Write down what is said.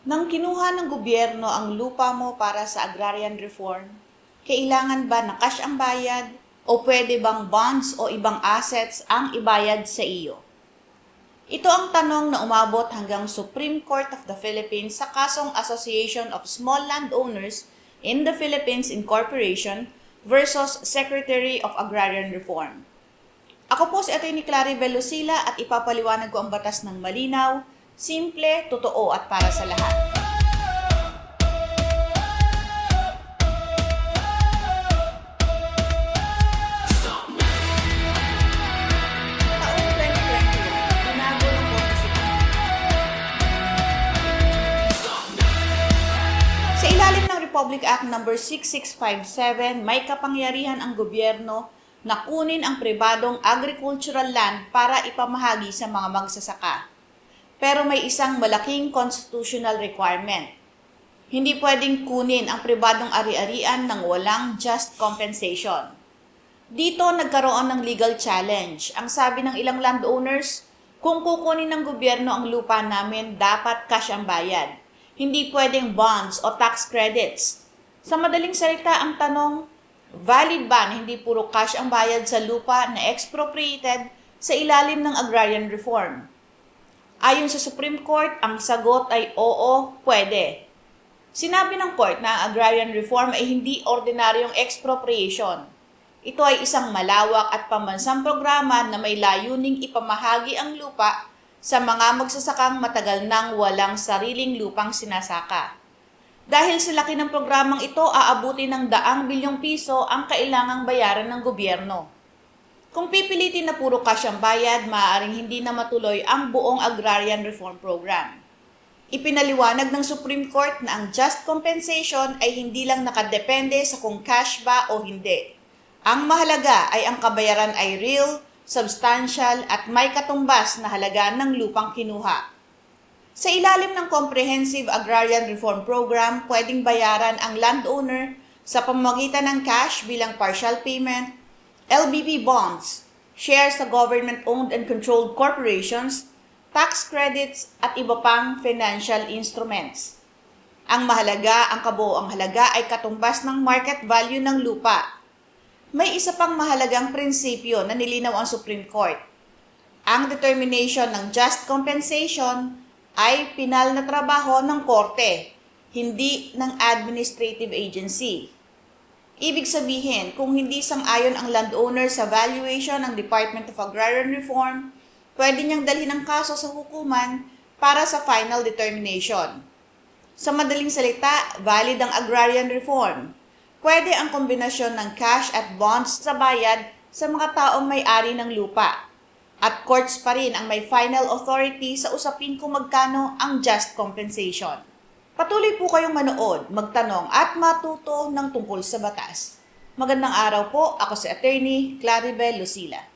Nang kinuha ng gobyerno ang lupa mo para sa agrarian reform, kailangan ba na cash ang bayad o pwede bang bonds o ibang assets ang ibayad sa iyo? Ito ang tanong na umabot hanggang Supreme Court of the Philippines sa kasong Association of Small Landowners in the Philippines Incorporation versus Secretary of Agrarian Reform. Ako po si Atty. Claribel Lucila at ipapaliwanag ko ang batas ng malinaw, simple, totoo at para sa lahat. Taong 2021, binago ng Korte Suprema. Sa ilalim ng Republic Act No. 6657, may kapangyarihan ang gobyerno na kunin ang pribadong agricultural land para ipamahagi sa mga magsasaka. Pero may isang malaking constitutional requirement. Hindi pwedeng kunin ang pribadong ari-arian ng walang just compensation. Dito nagkaroon ng legal challenge. Ang sabi ng ilang landowners, kung kukunin ng gobyerno ang lupa namin, dapat cash ang bayad. Hindi pwedeng bonds o tax credits. Sa madaling salita, ang tanong, valid ba na hindi puro cash ang bayad sa lupa na expropriated sa ilalim ng agrarian reform? Ayon sa Supreme Court, ang sagot ay oo, pwede. Sinabi ng court na ang agrarian reform ay hindi ordinaryong expropriation. Ito ay isang malawak at pambansang programa na may layuning ipamahagi ang lupa sa mga magsasakang matagal nang walang sariling lupang sinasaka. Dahil sa laki ng programang ito, aabuti ng daang bilyong piso ang kailangang bayaran ng gobyerno. Kung pipilitin na puro cash ang bayad, maaaring hindi na matuloy ang buong agrarian reform program. Ipinaliwanag ng Supreme Court na ang just compensation ay hindi lang nakadepende sa kung cash ba o hindi. Ang mahalaga ay ang kabayaran ay real, substantial at may katumbas na halaga ng lupang kinuha. Sa ilalim ng Comprehensive Agrarian Reform Program, pwedeng bayaran ang landowner sa pamamagitan ng cash bilang partial payment, LBP bonds, shares sa government-owned and controlled corporations, tax credits at iba pang financial instruments. Ang mahalaga, ang kabuoang halaga ay katumbas ng market value ng lupa. May isa pang mahalagang prinsipyo na nilinaw ang Supreme Court. Ang determination ng just compensation ay pinal na trabaho ng korte, hindi ng administrative agency. Ibig sabihin, kung hindi sang-ayon ang landowner sa valuation ng Department of Agrarian Reform, pwede niyang dalhin ang kaso sa hukuman para sa final determination. Sa madaling salita, valid ang agrarian reform. Pwede ang kombinasyon ng cash at bonds sa bayad sa mga taong may-ari ng lupa. At courts pa rin ang may final authority sa usapin kung magkano ang just compensation. Patuloy po kayong manood, magtanong at matuto ng tungkol sa batas. Magandang araw po, ako si Atty. Claribel Lucila.